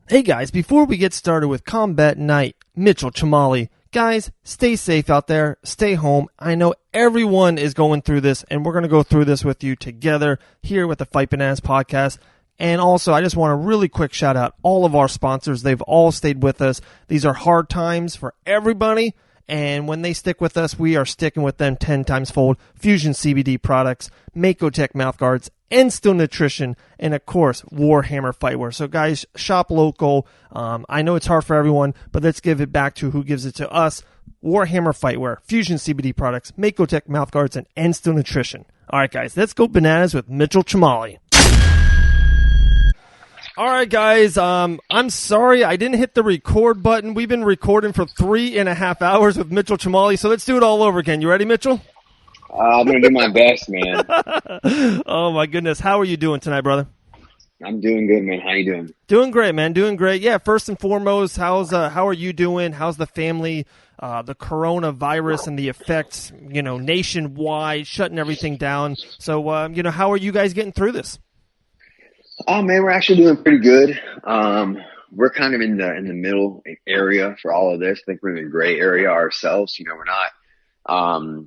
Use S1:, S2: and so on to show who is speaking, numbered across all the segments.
S1: Hey guys, before we get started with Combat Night, Mitchell Chamale, guys, stay safe out there, stay home. I know everyone is going through this, and we're going to go through this with you together here with the Fight Bananas Podcast. And also, I just want to really quick shout out all of our sponsors. They've all stayed with us. These are hard times for everybody, and when they stick with us, we are sticking with them 10 times fold. Fusion CBD products, Mako Tech mouthguards, Instill Nutrition, and of course, Warhammer Fightwear. So guys, shop local. I know it's hard for everyone, but let's give it back to who gives it to us. Warhammer Fightwear, Fusion CBD products, Mako Tech mouthguards, and Instill Nutrition. All right, guys, let's go bananas with Mitchell Chamale. All right, guys, I'm sorry I didn't hit the record button. We've been recording for 3.5 hours with Mitchell Chamale, so let's do it all over again. You ready, Mitchell?
S2: I'm going to do my best, man.
S1: Oh, my goodness. How are you doing tonight, brother?
S2: I'm doing good, man. How you doing?
S1: Doing great, man. Doing great. Yeah, first and foremost, how are you doing? How's the family, the coronavirus and the effects, nationwide, shutting everything down? So, how are you guys getting through this?
S2: Oh, man, we're actually doing pretty good. We're kind of in the middle area for all of this. I think we're in the gray area ourselves. We're not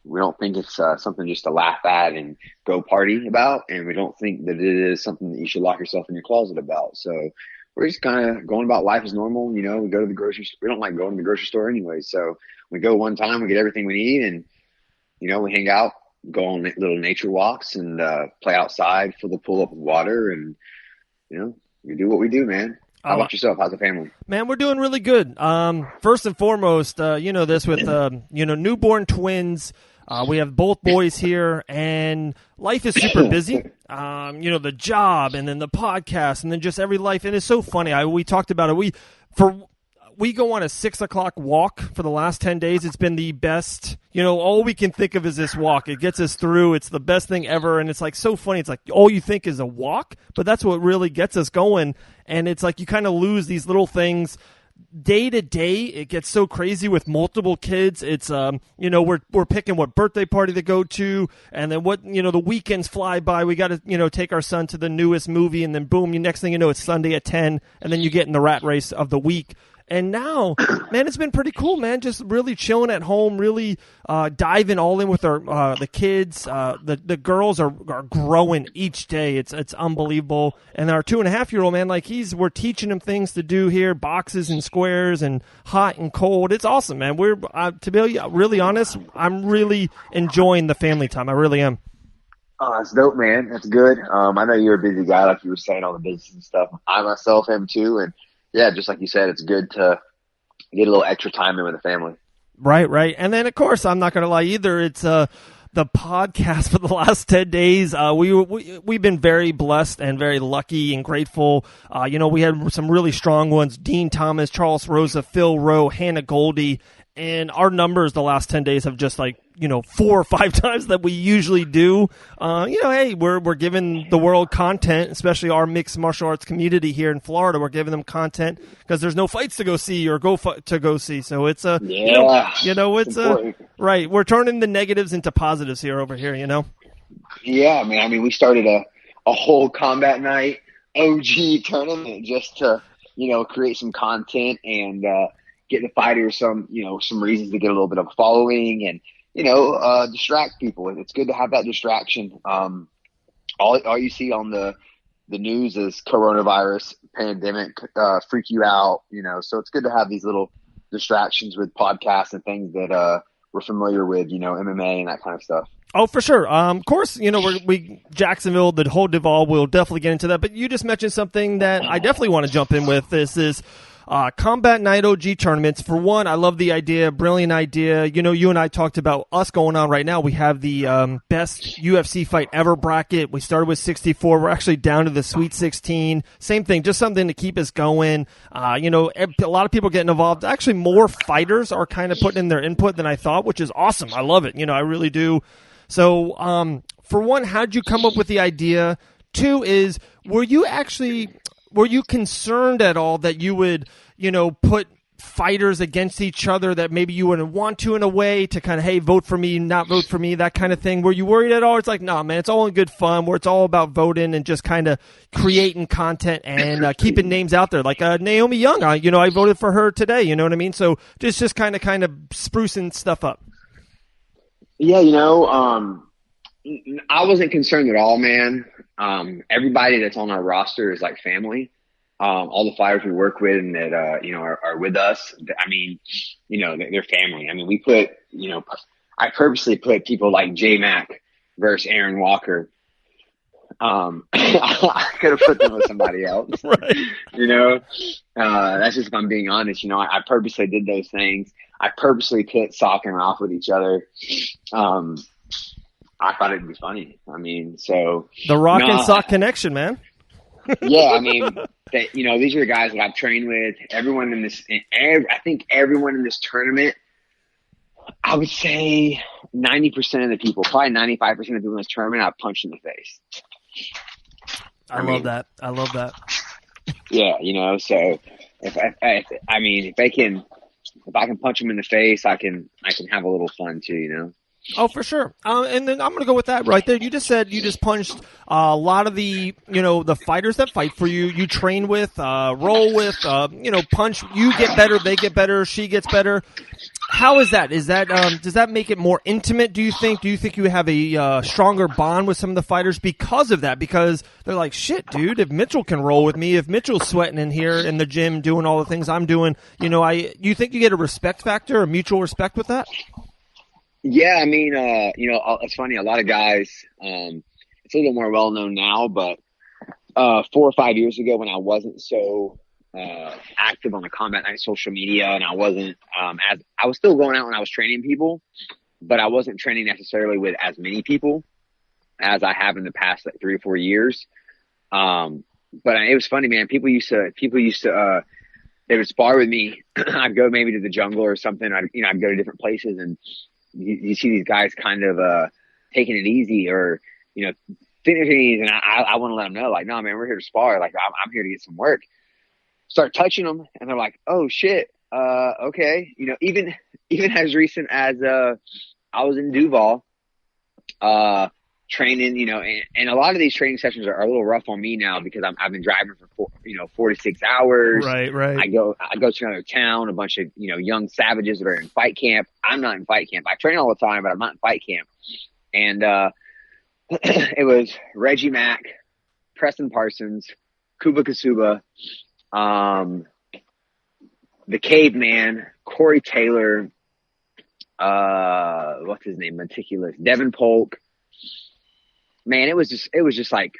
S2: we don't think it's something just to laugh at and go party about, and we don't think that it is something that you should lock yourself in your closet about. So we're just kind of going about life as normal. We go to the grocery store. We don't like going to the grocery store anyway. So we go one time, we get everything we need, and, we hang out, go on little nature walks, and play outside, fill the pool up with water, and, we do what we do, man. How about yourself? How's the family?
S1: Man, we're doing really good. First and foremost, this with, newborn twins. We have both boys here, and life is super busy. The job, and then the podcast, and then just every life. And it's so funny. We talked about it. We go on a 6:00 walk for the last 10 days. It's been the best. All we can think of is this walk. It gets us through. It's the best thing ever. And it's like so funny. It's like all you think is a walk, but that's what really gets us going. And it's like you kind of lose these little things. Day to day, it gets so crazy with multiple kids. It's we're picking what birthday party to go to, and then what the weekends fly by. We got to take our son to the newest movie, and then boom, next thing you know, it's Sunday at 10, and then you get in the rat race of the week. And now, man, it's been pretty cool, man. Just really chilling at home, really diving all in with our the kids. The girls are growing each day. It's unbelievable. And our 2.5-year-old, man, we're teaching him things to do here, boxes and squares and hot and cold. It's awesome, man. We're to be really honest, I'm really enjoying the family time. I really am.
S2: Oh, that's dope, man. That's good. I know you're a busy guy, like you were saying, all the business and stuff. I myself am too, and yeah, just like you said, it's good to get a little extra time in with the family.
S1: Right. And then, of course, I'm not going to lie either. It's the podcast for the last 10 days. We've been very blessed and very lucky and grateful. We had some really strong ones. Dean Thomas, Charles Rosa, Phil Rowe, Hannah Goldie. And our numbers the last 10 days have just 4 or 5 times that we usually do. Hey, we're giving the world content, especially our mixed martial arts community here in Florida. We're giving them content because there's no fights to go see or to go see. So it's right. We're turning the negatives into positives over here.
S2: Yeah, man. I mean, we started a whole Combat Night OG tournament just to create some content and get the fighters some reasons to get a little bit of a following and, distract people. It's good to have that distraction. All you see on the news is coronavirus, pandemic, freak you out, so it's good to have these little distractions with podcasts and things that we're familiar with, MMA and that kind of stuff.
S1: Oh, for sure. Of course, we Jacksonville, the whole Duval, we'll definitely get into that. But you just mentioned something that I definitely want to jump in with. This is Combat Night OG tournaments. For one, I love the idea, brilliant idea. You and I talked about us going on right now. We have the best UFC fight ever bracket. We started with 64. We're actually down to the Sweet 16. Same thing, just something to keep us going. A lot of people getting involved. Actually, more fighters are kind of putting in their input than I thought, which is awesome. I love it. I really do. So, for one, how'd you come up with the idea? Two is, were you concerned at all that you would, put fighters against each other that maybe you wouldn't want to in a way to kind of, hey, vote for me, not vote for me, that kind of thing? Were you worried at all? It's like, nah, man, it's all in good fun where it's all about voting and just kind of creating content and keeping names out there. Like Naomi Young, I voted for her today, you know what I mean? So just kind of sprucing stuff up.
S2: Yeah, I wasn't concerned at all, man. Everybody that's on our roster is like family. All the fighters we work with and that, are with us. I mean, they're family. I mean, we put, I purposely put people like J-Mac versus Aaron Walker. I could have put them with somebody else,
S1: right.
S2: That's just if I'm being honest, I purposely did those things. I purposely put Sock and Ralph with each other. I thought it'd be funny. I mean, so
S1: the Rock and Sock connection, man.
S2: Yeah. I mean, these are the guys that I've trained with. Everyone in this, I think everyone in this tournament, I would say 90% of the people, probably 95% of the people in this tournament, I've punched in the face.
S1: I love that. I love that.
S2: Yeah. So if I can punch them in the face, I can have a little fun too,
S1: Oh, for sure. And then I'm going to go with that right there. You just said you just punched a lot of the, the fighters that fight for you, you train with, roll with, punch, you get better, they get better, she gets better. How is that? Is that, does that make it more intimate, do you think? Do you think you have a stronger bond with some of the fighters because of that? Because they're like, shit, dude, if Mitchell can roll with me, if Mitchell's sweating in here in the gym doing all the things I'm doing, you think you get a respect factor, a mutual respect with that?
S2: Yeah, I mean, it's funny. A lot of guys, it's a little more well known now, but 4 or 5 years ago, when I wasn't so active on the Combat Night social media, and I wasn't I was still going out when I was training people, but I wasn't training necessarily with as many people as I have in the past 3 or 4 years. But it was funny, man. People used to they would spar with me. I'd go maybe to the jungle or something. I'd go to different places and. You see these guys kind of taking it easy or, finishing, and I want to let them know, like, no, man, we're here to spar. Like, I'm here to get some work. Start touching them, and they're like, oh, shit, okay. Even as recent as I was in Duval training, and a lot of these training sessions are a little rough on me now because I've been driving for 4 to 6 hours.
S1: Right.
S2: I go to another town, a bunch of young savages that are in fight camp. I'm not in fight camp. I train all the time, but I'm not in fight camp. And it was Reggie Mack, Preston Parsons, Kuba Kasuba, the Caveman, Corey Taylor, what's his name? Meticulous, Devin Polk. Man, it was just like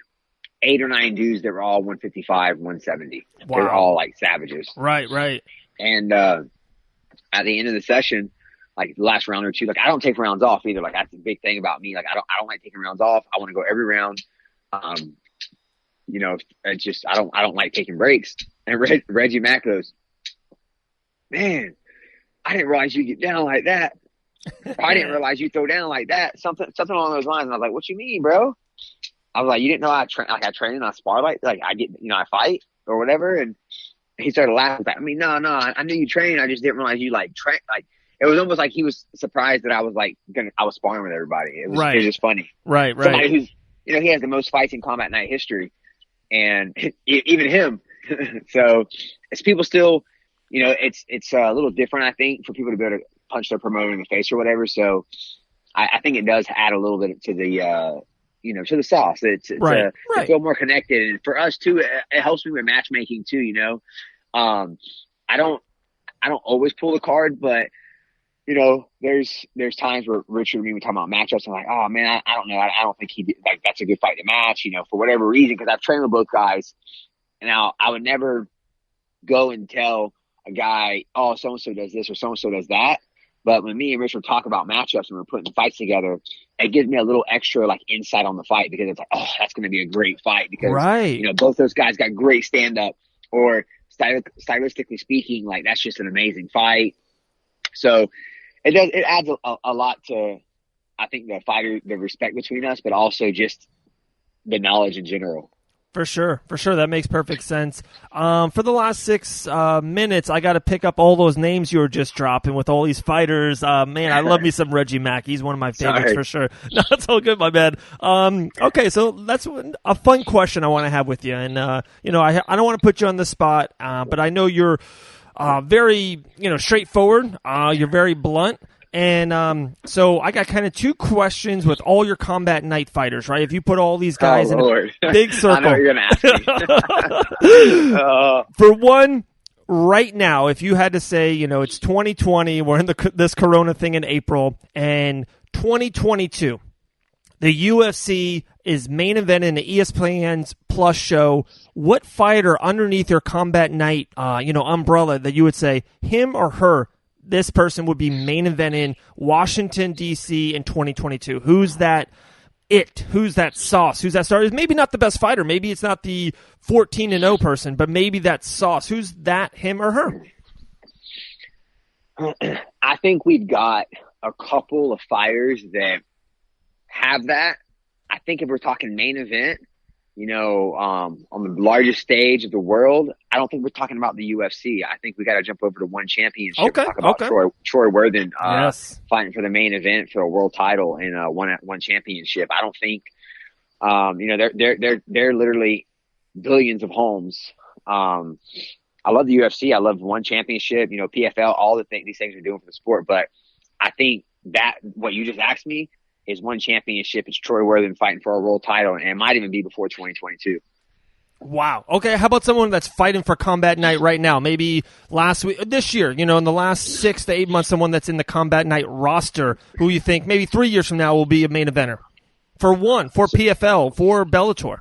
S2: 8 or 9 dudes that were all 155, 170.
S1: Wow.
S2: They were all like savages.
S1: Right.
S2: And at the end of the session, like the last round or two, like I don't take rounds off either. Like that's the big thing about me. Like I don't like taking rounds off. I want to go every round. It's just I don't like taking breaks. And Reggie Mack goes, man, I didn't realize you get down like that. I didn't realize you throw down like that. Something along those lines. And I was like, what you mean, bro? I was like, you didn't know I train and I spar like I get, I fight or whatever. And he started laughing. Like, I mean, no, I knew you trained. I just didn't realize you train. Like, it was almost like he was surprised that I was I was sparring with everybody. It was just funny.
S1: Right.
S2: Somebody who's, he has the most fights in Combat Night history, and even him. So it's people still, it's a little different, I think, for people to be able to punch their promoter in the face or whatever. So I think it does add a little bit to the, to the sauce. To feel more connected. And for us too, it helps me with matchmaking too, I don't always pull the card, but there's times where Richard and me were talking about matchups. I'm like, oh man, I don't know. I don't think that's a good fight to match, for whatever reason, because I've trained with both guys. And now I would never go and tell a guy, oh, so-and-so does this or so-and-so does that. But when me and Richard talk about matchups and we're putting fights together, it gives me a little extra insight on the fight, because it's like, oh, that's going to be a great fight because, both those guys got great stand up, or stylistically speaking, that's just an amazing fight. So it adds a lot to, I think, the respect between us, but also just the knowledge in general.
S1: For sure. That makes perfect sense. For the last 6 minutes, I got to pick up all those names you were just dropping with all these fighters. Man, I love me some Reggie Mack. He's one of my favorites for sure. No, it's all good, my man. Okay, so that's a fun question I want to have with you. And, I don't want to put you on the spot, but I know you're very, straightforward. You're very blunt. And so I got kind of 2 questions with all your Combat Night fighters, right? If you put all these guys in a big circle.
S2: I know what you're going to ask me.
S1: For one, right now, if you had to say, it's 2020, we're in this Corona thing in April, and 2022, the UFC is main event in the ESPN's Plus show. What fighter underneath your Combat Night, umbrella that you would say, him or her, this person would be main event in Washington, D.C. in 2022. Who's that Who's that sauce? Who's that star? Maybe not the best fighter. Maybe it's not the 14-0 person, but maybe that sauce. Who's that, him or
S2: her? I think we've got a couple of fighters that have that. I think if we're talking main event, on the largest stage of the world, I don't think we're talking about the UFC. I think we got to jump over to one championship.
S1: Okay.
S2: Talk about Troy Worthen fighting for the main event for a world title and one championship. I don't think, they're literally billions of homes. I love the UFC. I love one championship. PFL. All these things are doing for the sport. But I think that what you just asked me is one championship. It's Troy Worthen fighting for a world title, and it might even be before 2022.
S1: Wow. Okay, how about someone that's fighting for Combat Night right now? Maybe this year, in the last 6 to 8 months, someone that's in the Combat Night roster who you think maybe 3 years from now will be a main eventer? For PFL, for Bellator.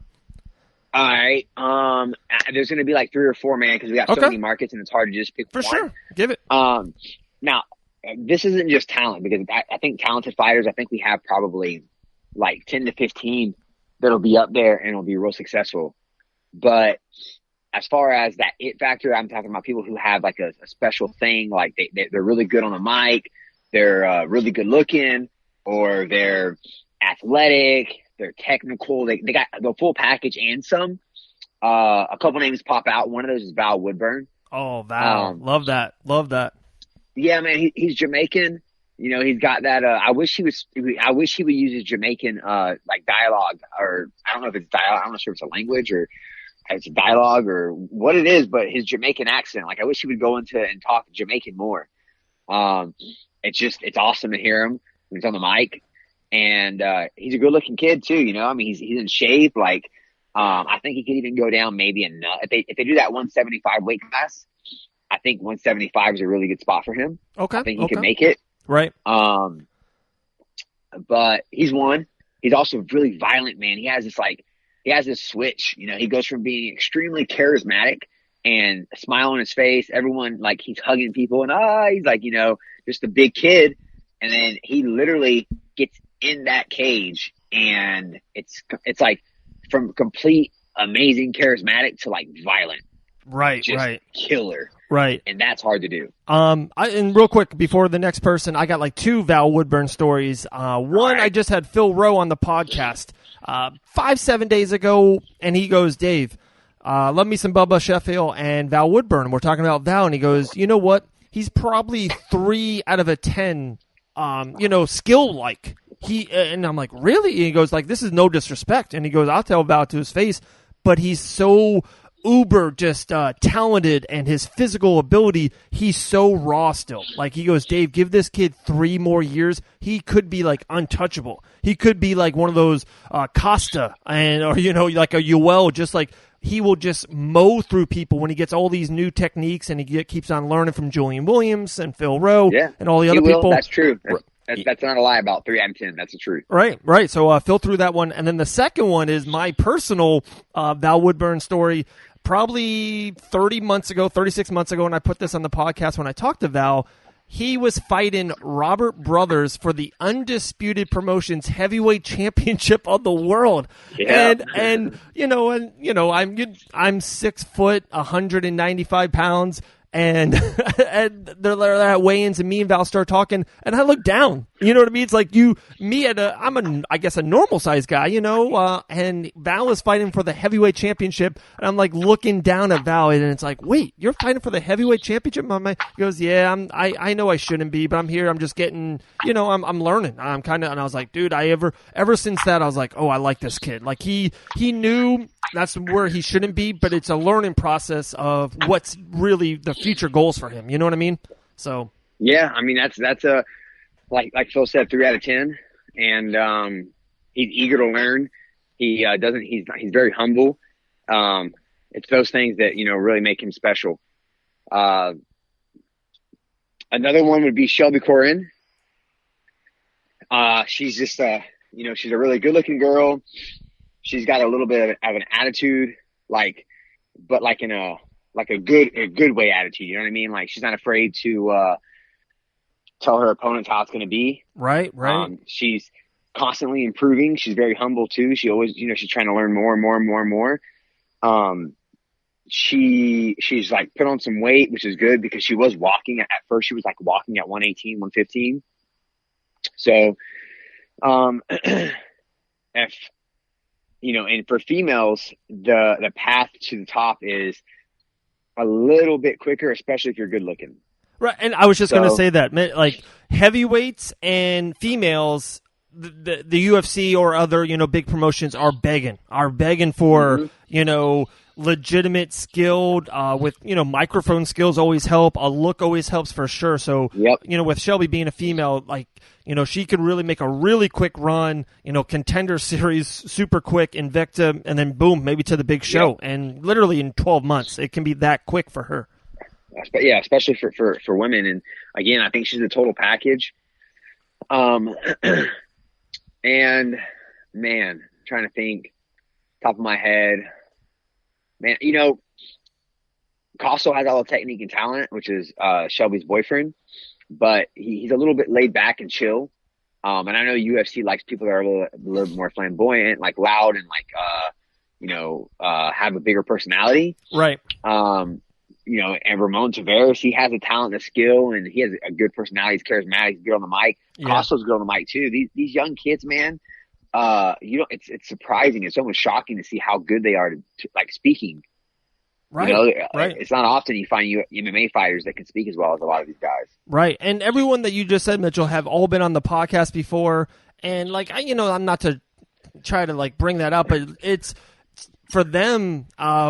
S2: All right. There's going to be like 3 or 4, man, because we got so many markets, and it's hard to just pick one.
S1: For sure. Give it.
S2: Now, this isn't just talent, because I think talented fighters, I think we have probably like 10 to 15 that'll be up there and will be real successful. But as far as that it factor, I'm talking about people who have like a special thing, like they're really good on the mic, they're really good looking, or they're athletic, they're technical, they got the full package and some. A couple names pop out. One of those is Val Woodburn.
S1: Oh, Val. Love that.
S2: Yeah, man, he's Jamaican. He's got that. I wish he would use his Jamaican like dialogue, or I don't know if it's dialogue. I'm not sure if it's a language or it's a dialogue or what it is, but his Jamaican accent. Like, I wish he would go into and talk Jamaican more. It's awesome to hear him when he's on the mic, and he's a good looking kid too. He's in shape. Like, I think he could even go down maybe if they do that 175 weight class. I think 175 is a really good spot for him.
S1: Okay.
S2: I think he can make it.
S1: Right.
S2: But he's one. He's also really violent, man. He has this switch. He goes from being extremely charismatic and a smile on his face. Everyone, like, he's hugging people and he's like, just a big kid. And then he literally gets in that cage, and it's like from complete amazing charismatic to like violent.
S1: Right.
S2: Just killer.
S1: Right.
S2: And that's hard to do.
S1: And real quick, before the next person, I got like 2 Val Woodburn stories. One, right. I just had Phil Rowe on the podcast 5-7 days ago, and he goes, Dave, love me some Bubba Sheffield and Val Woodburn. We're talking about Val, and he goes, you know what? He's probably 3 out of 10, skill-like. And I'm like, really? And he goes, like, this is no disrespect. And he goes, I'll tell Val to his face, but he's so uber just talented, and his physical ability, he's so raw still. Like, he goes, Dave, give this kid 3 more years, he could be like untouchable. He could be like one of those Costa or like a Yoel, just like he will just mow through people when he gets all these new techniques, and he keeps on learning from Julian Williams and Phil Rowe and all the other people.
S2: That's true. That's not a lie about 3 out of 10. That's the truth.
S1: Right. So Phil threw that one. And then the second one is my personal Val Woodburn story. Probably 36 months ago, when I put this on the podcast, when I talked to Val, he was fighting Robert Brothers for the Undisputed Promotions Heavyweight Championship of the world.
S2: Yeah.
S1: And I'm 6 foot, 195 pounds. and and they're at weigh-ins, and me and Val start talking, and I look down. You know what I mean? It's like I guess a normal sized guy, and Val is fighting for the heavyweight championship, and I'm like looking down at Val, and it's like, wait, you're fighting for the heavyweight championship? He goes, yeah, I know I shouldn't be, but I'm here. I'm just getting, I'm learning. I'm kind of, and I was like, dude, ever since that, I was like, oh, I like this kid. Like he knew that's where he shouldn't be, but it's a learning process of what's really the future goals for him. You know what I mean? So
S2: yeah, I mean that's a like Phil said, 3 out of 10, and he's eager to learn. He's very humble. It's those things that really make him special. Another one would be Shelby Corin. She's just she's a really good looking girl. She's got a little bit of an attitude, but in a good way attitude. You know what I mean? Like, she's not afraid to tell her opponents how it's going to be.
S1: Right.
S2: She's constantly improving. She's very humble too. She always, she's trying to learn more and more and more and more. She's like put on some weight, which is good, because she was walking at first. She was like walking at 118, 115. So, if, and for females, the path to the top is a little bit quicker, especially if you're good looking.
S1: Right. And I was just going to say that, like, heavyweights and females, the UFC or other, big promotions are begging for, legitimate, skilled, with, microphone skills always help. A look always helps for sure. So,
S2: yep.
S1: With Shelby being a female, like, she could really make a really quick run, contender series, super quick, Invicta, and then boom, maybe to the big show. Yep. And literally in 12 months, it can be that quick for her.
S2: Yeah, especially for women. And again, I think she's a total package. And man, trying to think, top of my head, man, Costo has all the technique and talent, which is Shelby's boyfriend, but he's a little bit laid back and chill. And I know UFC likes people that are a little more flamboyant, like loud, and have a bigger personality.
S1: Right.
S2: And Ramon Tavares, he has a talent and a skill, and he has a good personality. He's charismatic. He's good on the mic. Yeah. Costo's good on the mic too. These young kids, man, it's surprising. It's almost shocking to see how good they are to like speaking.
S1: Right. Right.
S2: It's not often you find MMA fighters that can speak as well as a lot of these guys.
S1: Right. And everyone that you just said, Mitchell, have all been on the podcast before. And like, I'm not to try to like bring that up, but it's, for them,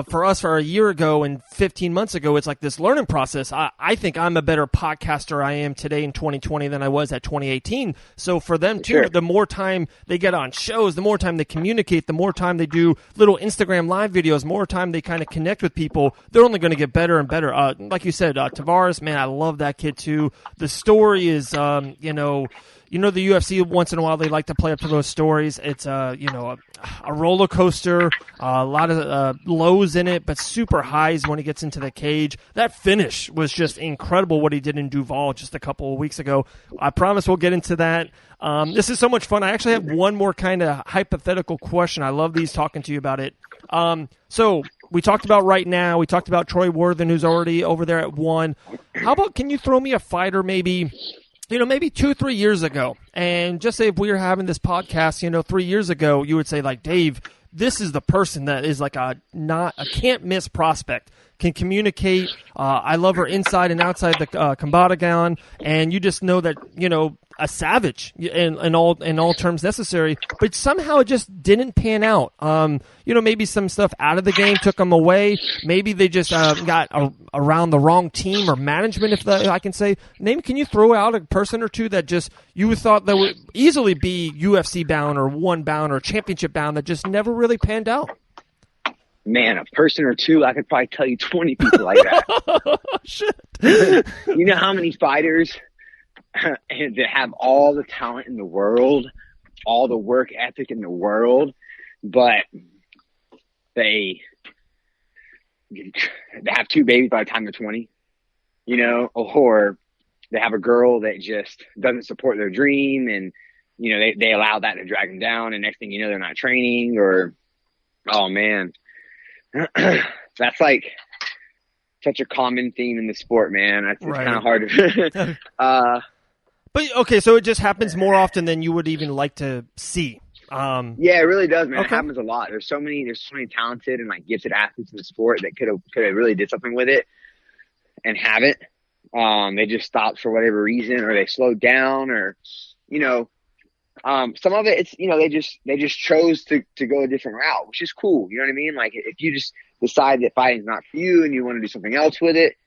S1: for us, for a year ago and 15 months ago, it's like this learning process. I think I'm a better podcaster I am today in 2020 than I was at 2018. So for them, too, sure, the more time they get on shows, the more time they communicate, the more time they do little Instagram live videos, more time they kind of connect with people, they're only going to get better and better. Like you said, Tavares, man, I love that kid, too. The story is, the UFC, once in a while, they like to play up to those stories. It's, a roller coaster, a lot of lows in it, but super highs when he gets into the cage. That finish was just incredible, what he did in Duval just a couple of weeks ago. I promise we'll get into that. This is so much fun. I actually have one more kind of hypothetical question. I love these, talking to you about it. So we talked about right now. We talked about Troy Worthen, who's already over there at 1. How about, can you throw me a fighter maybe 2-3 years ago, and just say if we were having this podcast, 3 years ago, you would say like, Dave, this is the person that is like a can't miss prospect, can communicate. I love her inside and outside the Combat Duval, and you just know that, a savage in all terms necessary, but somehow it just didn't pan out. Maybe some stuff out of the game took them away. Maybe they just got around the wrong team or management, if I can say. Can you throw out a person or two that just you thought that would easily be UFC bound or one bound or championship bound that just never really panned out?
S2: Man, a person or two, I could probably tell you 20 people like that.
S1: Shit.
S2: You know how many fighters that have all the talent in the world, all the work ethic in the world, but they have 2 babies by the time they're 20, or they have a girl that just doesn't support their dream, and they allow that to drag them down, and next thing you know, they're not training, or oh man, that's like such a common theme in the sport, man. It's
S1: Right.
S2: kind of hard to.
S1: But okay, so it just happens more often than you would even like to see.
S2: Yeah, it really does, man.
S1: Okay.
S2: It happens a lot. There's so many talented and like gifted athletes in the sport that could have really did something with it and haven't. They just stopped for whatever reason, or they slowed down, or some of it, it's they just chose to go a different route, which is cool. You know what I mean? Like if you just decide that fighting's not for you and you want to do something else with it,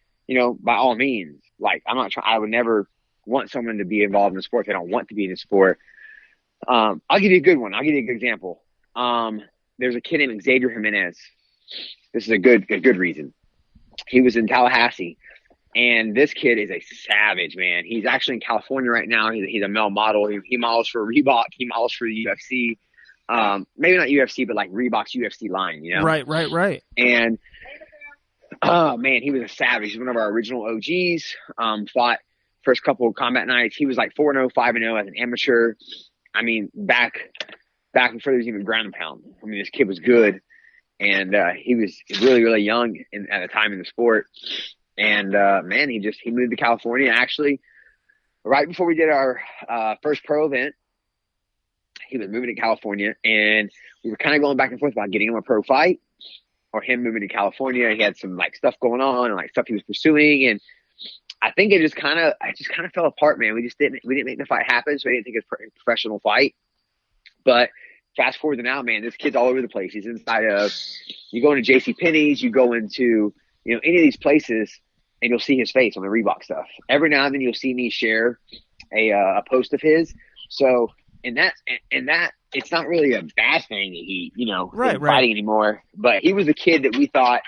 S2: by all means. Like I would never want someone to be involved in the sport if they don't want to be in the sport. I'll give you a good one. I'll give you a good example. There's a kid named Xavier Jimenez. This is a good reason. He was in Tallahassee, and this kid is a savage, man. He's actually in California right now. He's a male model. He models for Reebok. He models for the UFC. Maybe not UFC, but like Reebok's UFC line,
S1: Right.
S2: And, oh man, he was a savage. He's one of our original OGs. Fought first couple of combat nights. He was like 4-0, 5-0 as an amateur. I mean, back before there was even ground and pound. I mean, this kid was good, and he was really, really young at the time in the sport. And man, he moved to California. Actually, right before we did our first pro event, he was moving to California, and we were kind of going back and forth about getting him a pro fight or him moving to California. He had some like stuff going on and like stuff he was pursuing, and I think it just kind of fell apart, man. We didn't make the fight happen, so we didn't think it's a professional fight. But fast forward to now, man, this kid's all over the place. He's inside of, you go into JCPenney's, you go into, any of these places, and you'll see his face on the Reebok stuff. Every now and then you'll see me share a post of his. So, and that, it's not really a bad thing that he, isn't fighting anymore. But he was a kid that we thought,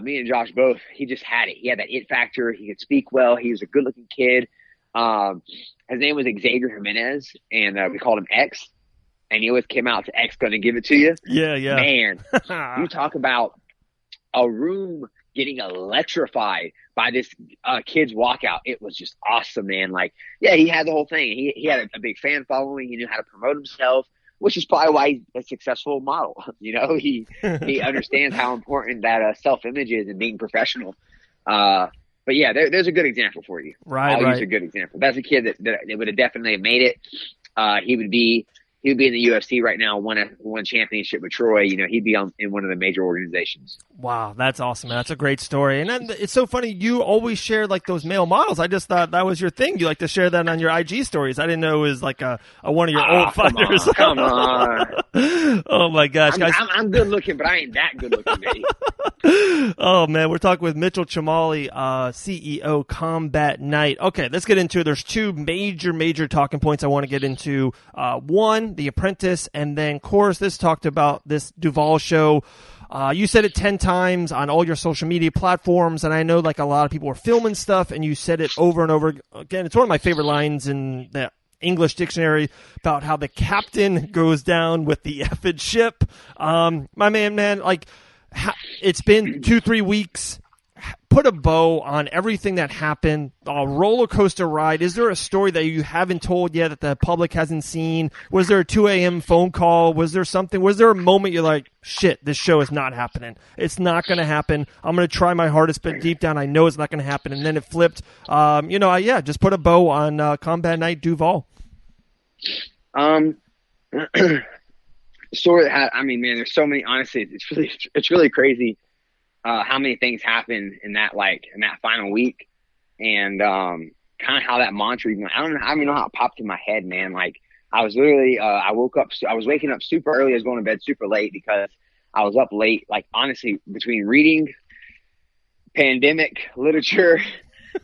S2: me and Josh both, he just had it. He had that it factor. He could speak well. He was a good looking kid. His name was Xavier Jimenez, and we called him X. And he always came out to X gonna give it to you.
S1: Yeah.
S2: Man, you talk about a room getting electrified by this kid's walkout. It was just awesome, man. Like, yeah, he had the whole thing. He had a big fan following. He knew how to promote himself, which is probably why he's a successful model. He understands how important that self-image is and being professional. But yeah, there's a good example for you. I'll use a good example. That's a kid that would have definitely made it. He would be in the UFC right now, won championship with Troy. He'd be in one of the major organizations.
S1: Wow, that's awesome, man. That's a great story. And then it's so funny, you always share like those male models. I just thought that was your thing. You like to share that on your IG stories. I didn't know it was like a one of your old fighters.
S2: Come on.
S1: Oh my gosh, guys.
S2: I'm good looking, but I ain't that good looking, baby.
S1: Oh man, we're talking with Mitchell Chamale, CEO Combat Night. Okay, let's get into it. There's two major talking points I want to get into. One, the Apprentice, and then of course this talked about this Duval show. You said it 10 times on all your social media platforms, and I know like a lot of people were filming stuff, and you said it over and over again. It's one of my favorite lines in the English dictionary about how the captain goes down with the effing ship. My man, like it's been 2-3 weeks. Put a bow on everything that happened. A roller coaster ride. Is there a story that you haven't told yet that the public hasn't seen? Was there a 2 a.m. phone call? Was there something? Was there a moment you're like, shit, this show is not happening. It's not going to happen. I'm going to try my hardest, but deep down I know it's not going to happen. And then it flipped. Just put a bow on Combat Night Duval.
S2: Story that man, there's so many. Honestly, it's really crazy. How many things happened in that final week, and kind of how that mantra. I don't even know how it popped in my head, man. Like I was literally, I was waking up super early. I was going to bed super late because I was up late. Like honestly, between reading pandemic literature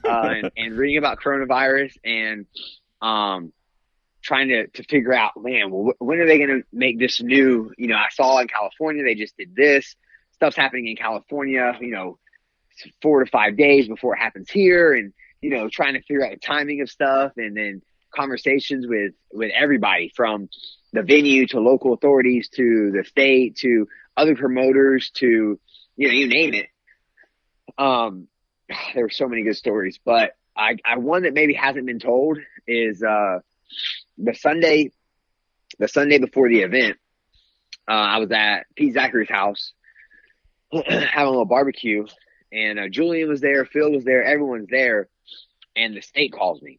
S2: and reading about coronavirus and trying to figure out, man, when are they going to make this new? I saw in California they just did this. Stuff's happening in California, 4 to 5 days before it happens here, and trying to figure out the timing of stuff, and then conversations with everybody from the venue to local authorities to the state to other promoters to you name it. There were so many good stories, but I one that maybe hasn't been told is the Sunday before the event. I was at Pete Zachary's house. having a little barbecue, and Julian was there, Phil was there, everyone's there, and the state calls me.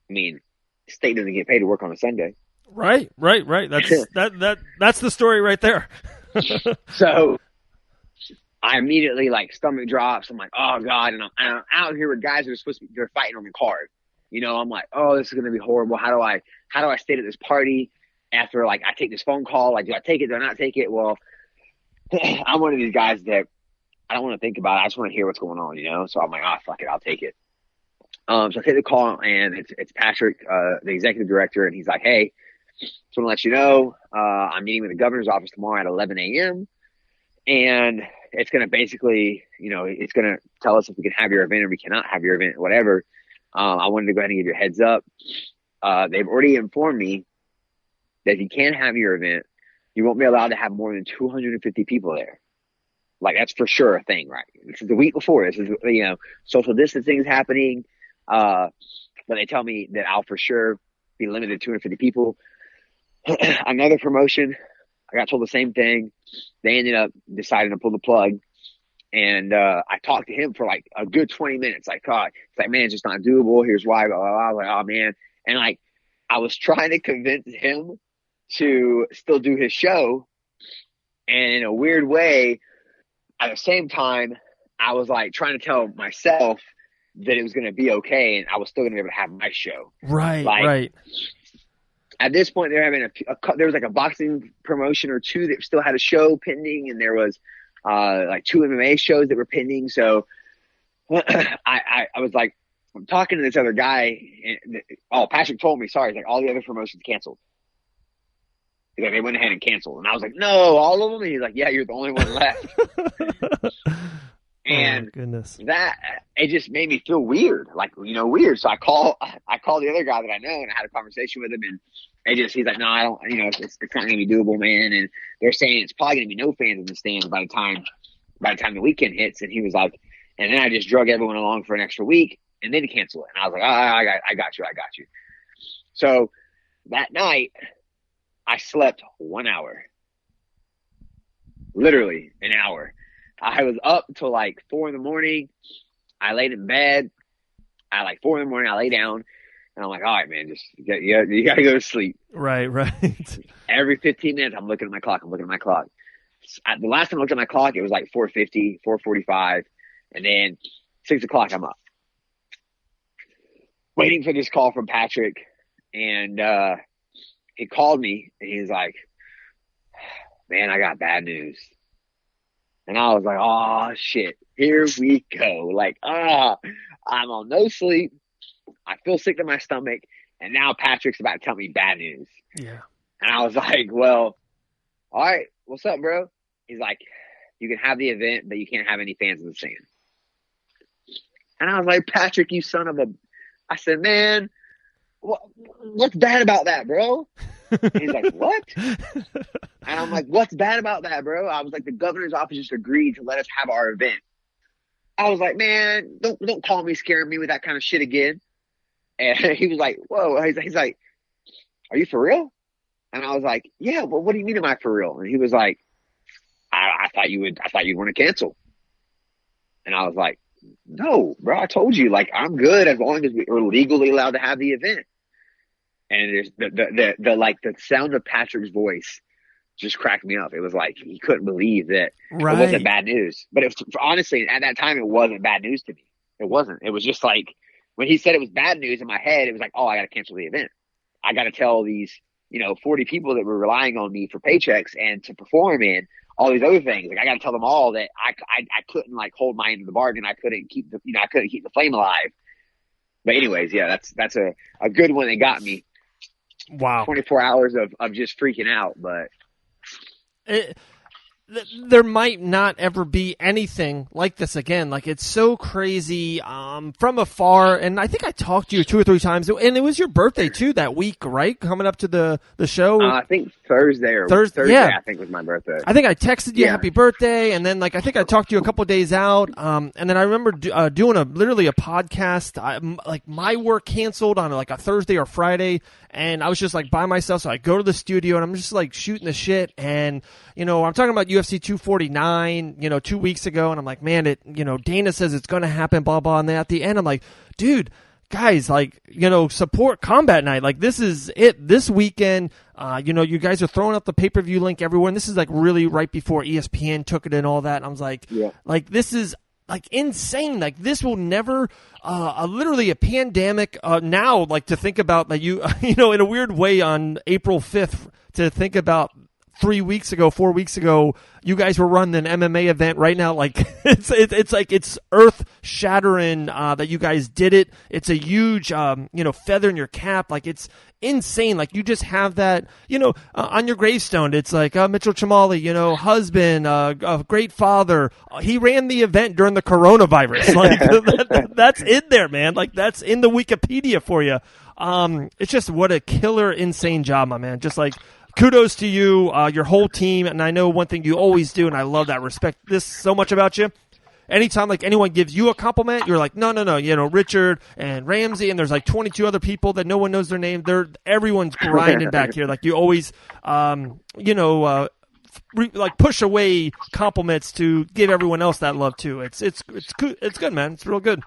S2: I mean, the state doesn't get paid to work on a Sunday.
S1: Right. That's the story right there.
S2: So I immediately like stomach drops. I'm like, oh God. And I'm out here with guys that are supposed to be, they're fighting on the card. You know, I'm like, oh, this is going to be horrible. How do I stay at this party after like I take this phone call? Like, do I take it? Do I not take it? Well, I'm one of these guys that I don't want to think about it. I just want to hear what's going on, you know? So I'm like, oh, fuck it. I'll take it. So I take the call, and it's Patrick, the executive director. And he's like, hey, just want to let you know, I'm meeting with the governor's office tomorrow at 11 a.m. And it's going to basically, you know, it's going to tell us if we can have your event or we cannot have your event, whatever. I wanted to go ahead and give you a heads up. They've already informed me that if you can't have your event, you won't be allowed to have more than 250 people there. Like, that's for sure a thing, right? This is the week before. This is, you know, social distancing is happening. But they tell me that I'll for sure be limited to 250 people. Another promotion, I got told the same thing. They ended up deciding to pull the plug. And I talked to him for like a good 20 minutes. Like, God, it's like, man, it's just not doable. Here's why. Blah, blah, blah. I was like, oh, man. And like, I was trying to convince him to still do his show. And in a weird way, at the same time, I was like trying to tell myself that it was going to be okay, and I was still going to be able to have my show.
S1: Right,
S2: like,
S1: right.
S2: At this point, they're having there was like a boxing promotion or two that still had a show pending, and there was like 2 MMA shows that were pending. So I was like, I'm talking to this other guy. And, Patrick told me, sorry, like all the other promotions canceled. Like, they went ahead and canceled. And I was like, no, all of them? And he's like, yeah, you're the only one left. And
S1: goodness,
S2: that, it just made me feel weird, like, you know, weird. So I call the other guy that I know, and I had a conversation with him, and he's like, no, I don't, you know, it's not going to be doable, man. And they're saying it's probably going to be no fans in the stands by the time the weekend hits. And he was like, and then I just drug everyone along for an extra week and then cancel it. And I was like, I got you. So that night, I slept 1 hour, literally an hour. I was up till like 4 a.m. I laid in bed at like 4 a.m. I lay down, and I'm like, all right, man, just you got to go to sleep.
S1: Right.
S2: Every 15 minutes, I'm looking at my clock. The last time I looked at my clock, it was like 4:50, 4:45, and then 6 o'clock, I'm up, waiting for this call from Patrick, and he called me, and he's like, man, I got bad news. And I was like, oh, shit, here we go. Like, I'm on no sleep. I feel sick to my stomach. And now Patrick's about to tell me bad news.
S1: Yeah.
S2: And I was like, well, all right, what's up, bro? He's like, you can have the event, but you can't have any fans in the stand. And I was like, Patrick, you son of a... I said, man, what's bad about that, bro? And he's like, what? And I'm like, what's bad about that, bro? I was like, the governor's office just agreed to let us have our event. I was like, man, don't call me, scaring me with that kind of shit again. And he was like, whoa. He's like, are you for real? And I was like, yeah, well, what do you mean am I for real? And he was like, I thought you'd want to cancel. And I was like, no, bro, I told you, like, I'm good as long as we're legally allowed to have the event. And there's the sound of Patrick's voice just cracked me up. It was like he couldn't believe that It wasn't bad news. But it was, honestly, at that time, it wasn't bad news to me. It wasn't. It was just like when he said it was bad news in my head, it was like, oh, I got to cancel the event. I got to tell these, 40 people that were relying on me for paychecks and to perform and all these other things. Like, I got to tell them all that I couldn't like hold my end of the bargain. I couldn't keep the flame alive. But anyways, yeah, that's a good one that got me.
S1: Wow.
S2: 24 hours of just freaking out, but
S1: there might not ever be anything like this again. Like, it's so crazy from afar. And I think I talked to you 2 or 3 times. And it was your birthday, too, that week, right? Coming up to the show.
S2: I think Thursday,
S1: yeah.
S2: I think was my birthday.
S1: I think I texted you happy birthday. And then, I think I talked to you a couple of days out. And then I remember doing literally a podcast. My work canceled on a Thursday or Friday. And I was just by myself. So I go to the studio and I'm just shooting the shit. And, I'm talking about UFC 249, 2 weeks ago, and I'm like, man, Dana says it's going to happen, blah, blah. And then at the end, I'm like, dude, guys, support Combat Night. Like, this is it this weekend. You guys are throwing up the pay-per-view link everywhere. And this is really right before ESPN took it and all that. And I was like, this is insane. Like, this will never, literally a pandemic, now, to think about that in a weird way on April 5th, to think about 4 weeks ago, you guys were running an MMA event right now. It's earth shattering, that you guys did it. It's a huge, feather in your cap. It's insane. You just have that, on your gravestone. It's Mitchell Chamale, husband, a great father. He ran the event during the coronavirus. That's in there, man. That's in the Wikipedia for you. It's just what a killer, insane job, my man. Just kudos to you, your whole team, and I know one thing you always do, and I love that, respect this so much about you. Anytime anyone gives you a compliment, you're like, no, Richard and Ramsey, and there's 22 other people that no one knows their name. Everyone's grinding back here. You always, push away compliments to give everyone else that love too. It's good, man. It's real good.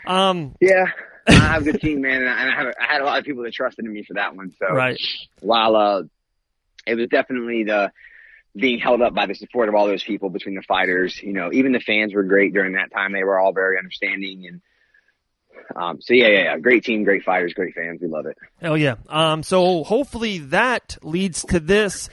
S2: Yeah. I have a good team, man, and I had a lot of people that trusted in me for that one. So
S1: right.
S2: While it was definitely the being held up by the support of all those people between the fighters, even the fans were great during that time. They were all very understanding, and so yeah, great team, great fighters, great fans. We love it.
S1: Hell yeah. So hopefully that leads to this.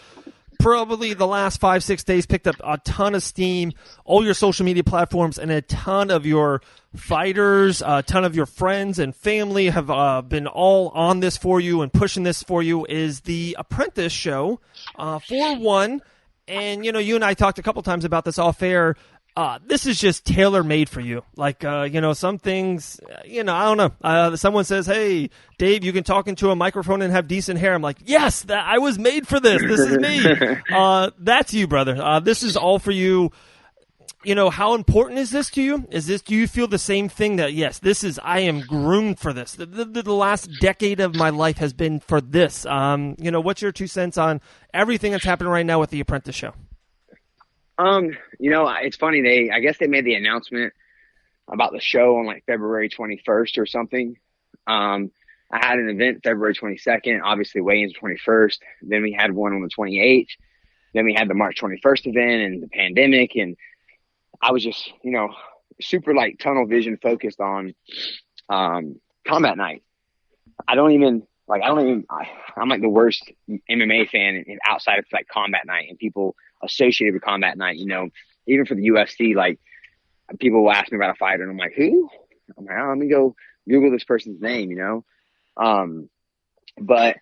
S1: Probably the last 5-6 days picked up a ton of steam, all your social media platforms, and a ton of your fighters, a ton of your friends and family have been all on this for you and pushing this for you, is the Apprentice show for one. And, you and I talked a couple times about this off air. This is just tailor-made for you. Some things, I don't know. Someone says, hey, Dave, you can talk into a microphone and have decent hair. I'm like, yes, I was made for this. This is me. That's you, brother. This is all for you. How important is this to you? Do you feel the same thing that, yes, I am groomed for this. The last decade of my life has been for this. What's your 2 cents on everything that's happening right now with the Apprentice show?
S2: It's funny. I guess they made the announcement about the show on February 21st or something. I had an event February 22nd, obviously weigh-ins 21st. Then we had one on the 28th. Then we had the March 21st event and the pandemic. And I was just, super tunnel vision focused on, Combat Night. I'm the worst MMA fan outside of Combat Night and people associated with Combat Night. Even for the UFC, people will ask me about a fighter and I'm like, who? I'm like, let me go Google this person's name, But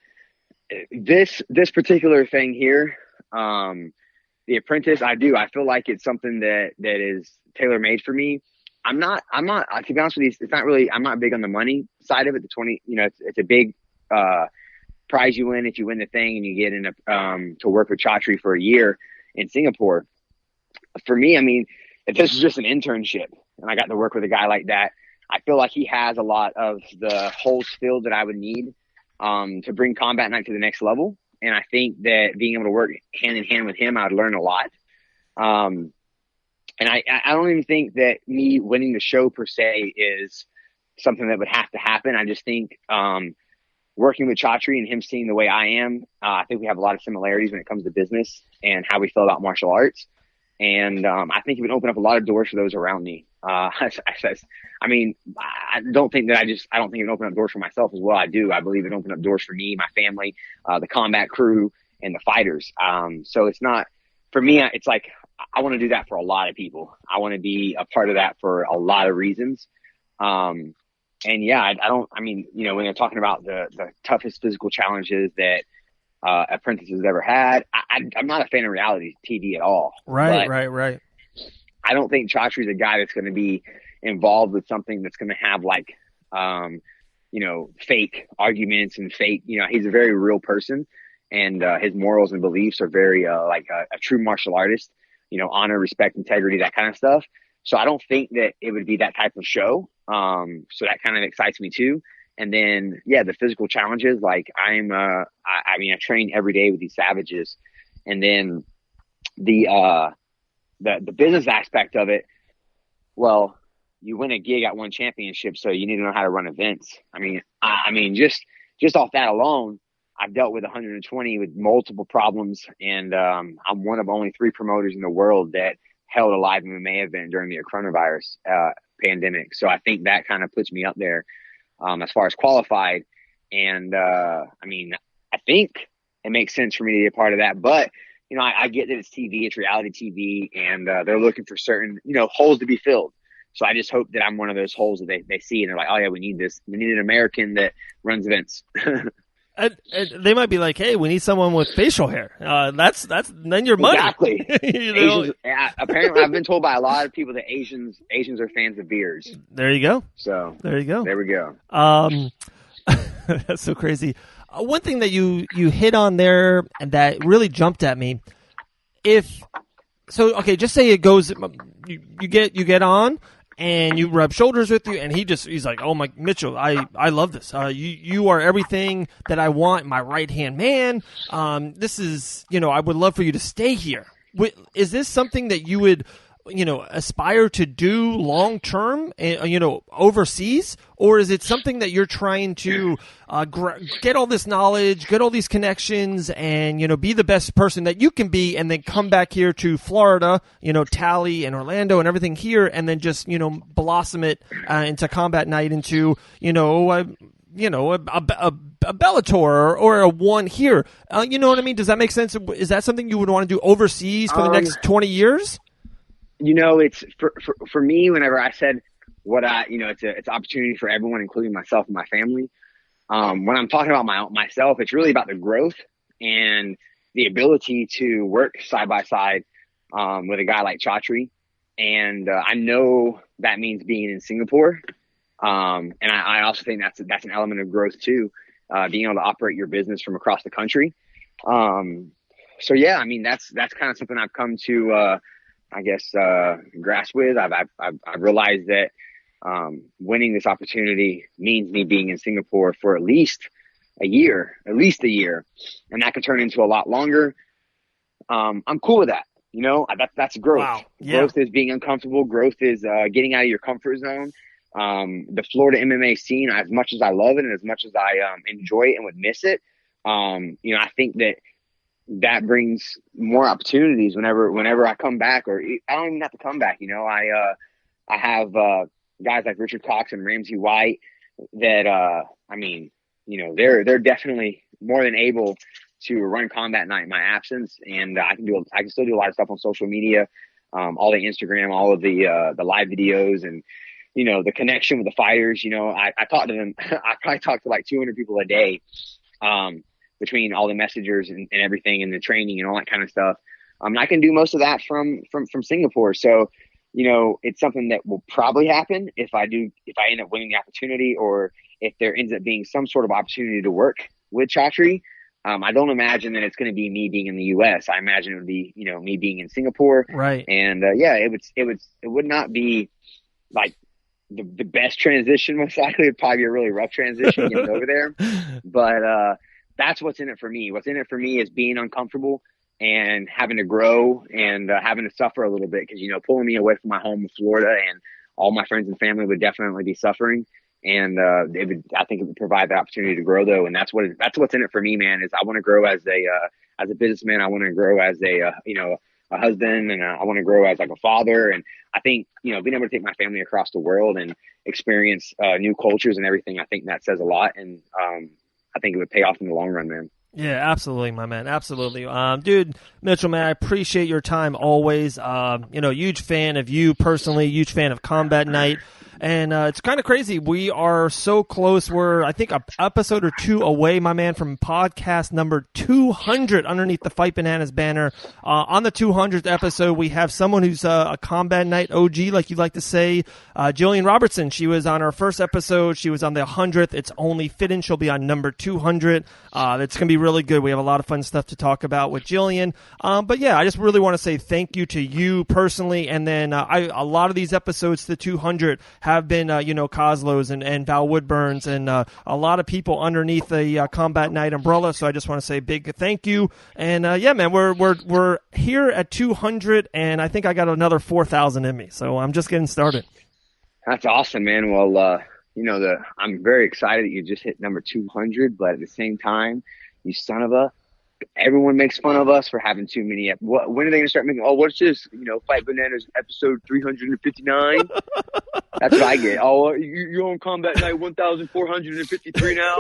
S2: this particular thing here, the Apprentice, I feel like it's something that is tailor made for me. I'm not, to be honest with you, it's not really, I'm not big on the money side of it. It's a big, prize you win if you win the thing and you get to work with Chatri for a year in Singapore. For me, if this is just an internship and I got to work with a guy like that, I feel like he has a lot of the holes filled that I would need to bring Combat Night to the next level. And I think that being able to work hand in hand with him, I'd learn a lot. And I don't even think that me winning the show per se is something that would have to happen. I just think working with Chatri and him seeing the way I am, I think we have a lot of similarities when it comes to business and how we feel about martial arts. And I think it would open up a lot of doors for those around me. I don't think it would open up doors for myself as well. I do. I believe it opened up doors for me, my family, the combat crew, and the fighters. So it's not, for me, it's I want to do that for a lot of people. I want to be a part of that for a lot of reasons. And yeah, when they're talking about the toughest physical challenges that Apprentice has ever had, I'm not a fan of reality TV at all.
S1: Right.
S2: I don't think Chatri's a guy that's going to be involved with something that's going to have fake arguments and fake, he's a very real person and his morals and beliefs are very a true martial artist, honor, respect, integrity, that kind of stuff. So I don't think that it would be that type of show. So that kind of excites me too. And then, yeah, the physical challenges, I train every day with these savages. And then the business aspect of it, well, you win a gig at one championship, so you need to know how to run events. I mean, just off that alone, I've dealt with 120 with multiple problems, and I'm one of only 3 promoters in the world that held a live MMA event during the coronavirus pandemic. So I think that kind of puts me up there as far as qualified. And I mean, I think it makes sense for me to be a part of that. But you know, I get that it's TV, it's reality TV, and they're looking for certain, you know, holes to be filled. So I just hope that I'm one of those holes that they see and they're like, oh yeah, we need this. We need an American that runs events.
S1: And they might be like, hey, we need someone with facial hair. That's then your money.
S2: Exactly.
S1: You know?
S2: Asians, apparently, I've been told by a lot of people that Asians are fans of beers.
S1: There you go.
S2: So
S1: there you go.
S2: There we go.
S1: That's so crazy. One thing that you hit on there and that really jumped at me. Okay, just say it goes, you get on and you rub shoulders with you, and he's like, oh my, Mitchell, I love this. You are everything that I want, my right hand man. This is, you know, I would love for you to stay here. Is this something that you would, you know, aspire to do long term, you know, overseas, or is it something that you're trying to get all this knowledge, get all these connections, and, you know, be the best person that you can be, and then come back here to Florida, you know, Tally and Orlando and everything here, and then just, you know, blossom it into Combat Night, into, you know, a Bellator or a one here. You know what I mean? Does that make sense? Is that something you would want to do overseas for the next 20 years?
S2: You know, it's for me, whenever I said it's opportunity for everyone, including myself and my family. When I'm talking about myself, it's really about the growth and the ability to work side by side with a guy like Chatri. And I know that means being in Singapore. And I also think that's an element of growth too, being able to operate your business from across the country. So yeah, I mean, that's kind of something I've come to, grasp with. I've realized that winning this opportunity means me being in Singapore for at least a year, and that could turn into a lot longer. I'm cool with that. You know, that's growth.
S1: Wow. Yeah.
S2: Growth is being uncomfortable. Growth is getting out of your comfort zone. The Florida MMA scene, as much as I love it and as much as I enjoy it and would miss it, you know, I think that brings more opportunities whenever I come back, or I don't even have to come back. You know, I have guys like Richard Cox and Ramsey White that I mean, you know, they're definitely more than able to run Combat Night in my absence, and I can still do a lot of stuff on social media, all the Instagram, all of the live videos, and you know, the connection with the fighters. You know, I talk to them. I probably talk to like 200 people a day. Between all the messengers and everything and the training and all that kind of stuff. I can do most of that from Singapore. So, you know, it's something that will probably happen if I end up winning the opportunity, or if there ends up being some sort of opportunity to work with Chatri. I don't imagine that it's going to be me being in the US. I imagine it would be, you know, me being in Singapore.
S1: Right.
S2: And it would not be like the best transition. Most likely it'd probably be a really rough transition getting over there. But, that's what's in it for me. What's in it for me is being uncomfortable and having to grow and having to suffer a little bit, because, you know, pulling me away from my home in Florida and all my friends and family would definitely be suffering. And I think it would provide the opportunity to grow, though. And that's what's in it for me, man, is I want to grow as a businessman. I want to grow as a husband, and I want to grow as like a father. And I think, you know, being able to take my family across the world and experience new cultures and everything, I think that says a lot. And I think it would pay off in the long run, man.
S1: Yeah, absolutely, my man. Absolutely. Dude, Mitchell, man, I appreciate your time always. You know, huge fan of you personally, huge fan of Combat Night. And it's kind of crazy. We are so close. We're, I think, an episode or two away, my man, from podcast number 200 underneath the Fight Bananas banner. On the 200th episode, we have someone who's a Combat Night OG, like you like to say, Jillian Robertson. She was on our first episode. She was on the 100th. It's only fitting she'll be on number 200. It's going to be really good. We have a lot of fun stuff to talk about with Jillian. But yeah, I just really want to say thank you to you personally. And then a lot of these episodes, the 200, have have been, Coslows and Val Woodburns and a lot of people underneath the Combat Night umbrella. So I just want to say big thank you. And man, we're here at 200, and I think I got another 4,000 in me. So I'm just getting started.
S2: That's awesome, man. Well, I'm very excited that you just hit number 200, but at the same time, you son of a. Everyone makes fun of us for having too many. When are they going to start making? Oh, what's this? Fight Bananas episode 359. That's what I get. Oh, you're on Combat Night 1,453 now.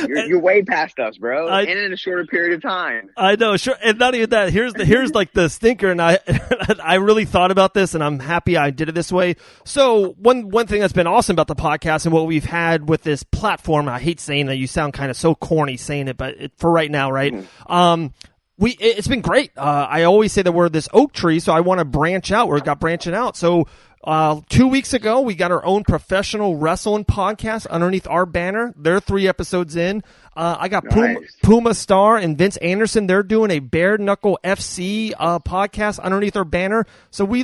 S2: You're way past us, bro, and in a shorter period of time.
S1: I know, sure, and not even that. Here's like the stinker, and I really thought about this, and I'm happy I did it this way. So one thing that's been awesome about the podcast and what we've had with this platform, I hate saying that, you sound kind of so corny saying it, but for right now, right? Mm-hmm. It's been great. I always say that we're this oak tree, so I want to branch out. We've got branching out. So 2 weeks ago, we got our own professional wrestling podcast underneath our banner. They're 3 episodes in. I got
S2: nice.
S1: Puma Star and Vince Anderson. They're doing a Bare Knuckle FC podcast underneath our banner. So we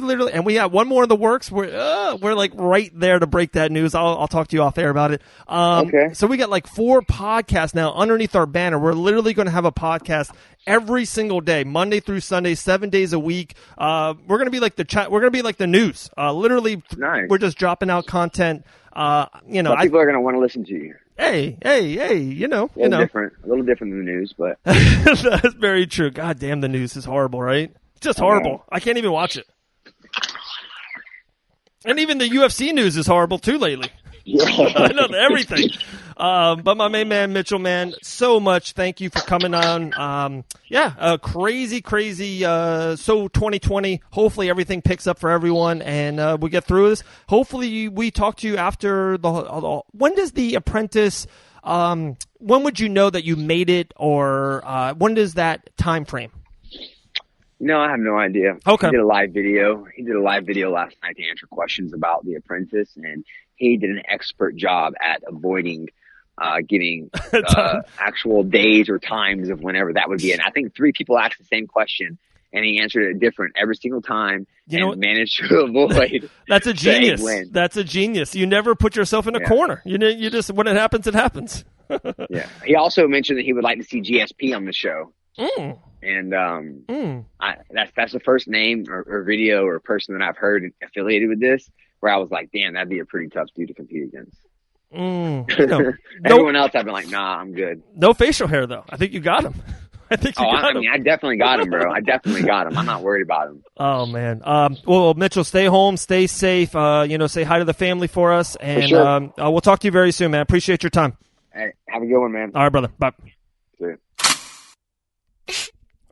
S1: have one more in the works. We're like right there to break that news. I'll talk to you off air about it.
S2: Okay.
S1: So we got like 4 podcasts now underneath our banner. We're literally going to have a podcast every single day, Monday through Sunday, 7 days a week. We're going to be like we're going to be like the news. Literally,
S2: nice.
S1: We're just dropping out content.
S2: People are going to want to listen to you.
S1: Hey,
S2: A little different than the news, but
S1: that's very true. God damn, the news is horrible, right? It's just horrible. I can't even watch it. And even the UFC news is horrible too lately.
S2: Yeah.
S1: I know everything. But my main man, Mitchell, man, so much. Thank you for coming on. Crazy. So 2020, hopefully everything picks up for everyone and we get through this. Hopefully we talk to you after when does the Apprentice, when would you know that you made it, or when does that time frame?
S2: No, I have no idea.
S1: Okay.
S2: He did a live video last night to answer questions about The Apprentice, and he did an expert job at avoiding giving actual days or times of whenever that would be. And I think 3 people asked the same question, and he answered it different every single time and managed to avoid.
S1: That's a genius. That's a genius. You never put yourself in a corner. You just, when it happens, it happens.
S2: Yeah. He also mentioned that he would like to see GSP on the show.
S1: Mm.
S2: And that's the first name or video or person that I've heard affiliated with this where I was like, damn, that'd be a pretty tough dude to compete against. Everyone else I've been like, nah, I'm good.
S1: No facial hair though. I think you got him. I
S2: definitely got him, bro. I definitely got him. I'm not worried about him.
S1: Oh man. Well, Mitchell, stay home, stay safe. Say hi to the family for us, and
S2: sure.
S1: We'll talk to you very soon, man. Appreciate your time.
S2: Hey, have a good one, man.
S1: All right, brother. Bye.
S2: See you.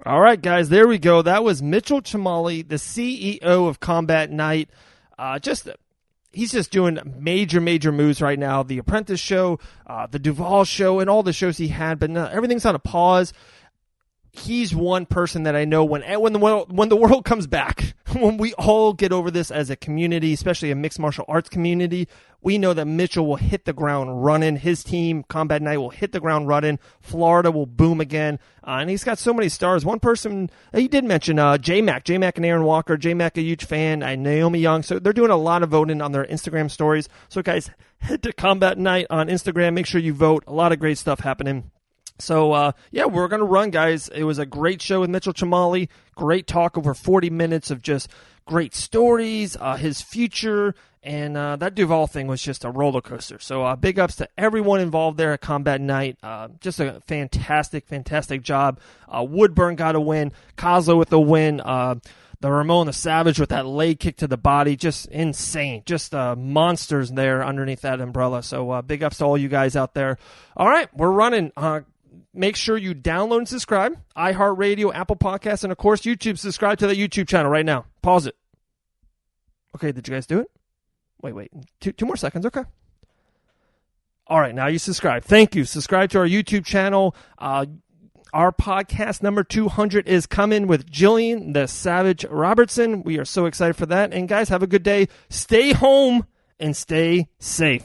S1: All right, guys, there we go. That was Mitchell Chamale, the CEO of Combat Night. He's just doing major moves right now. The Apprentice show, the Duval show, and all the shows he had, but everything's on a pause. He's one person that I know when the world comes back, when we all get over this as a community, especially a mixed martial arts community, we know that Mitchell will hit the ground running. His team, Combat Night, will hit the ground running. Florida will boom again. And he's got so many stars. One person, he did mention J-Mac and Aaron Walker. J-Mac, a huge fan, and Naomi Young. So they're doing a lot of voting on their Instagram stories. So guys, head to Combat Night on Instagram. Make sure you vote. A lot of great stuff happening. So, we're going to run, guys. It was a great show with Mitchell Chamale. Great talk, over 40 minutes of just great stories, his future, and that Duval thing was just a roller coaster. So, big ups to everyone involved there at Combat Night. Just a fantastic job. Woodburn got a win. Coslow with a win. The Ramon the Savage with that leg kick to the body, just insane. Just monsters there underneath that umbrella. So, big ups to all you guys out there. All right, we're running. Make sure you download and subscribe. iHeartRadio, Apple Podcasts, and, of course, YouTube. Subscribe to the YouTube channel right now. Pause it. Okay, did you guys do it? Wait. 2 more seconds. Okay. All right, now you subscribe. Thank you. Subscribe to our YouTube channel. Our podcast number 200 is coming with Jillian the Savage Robertson. We are so excited for that. And, guys, have a good day. Stay home and stay safe.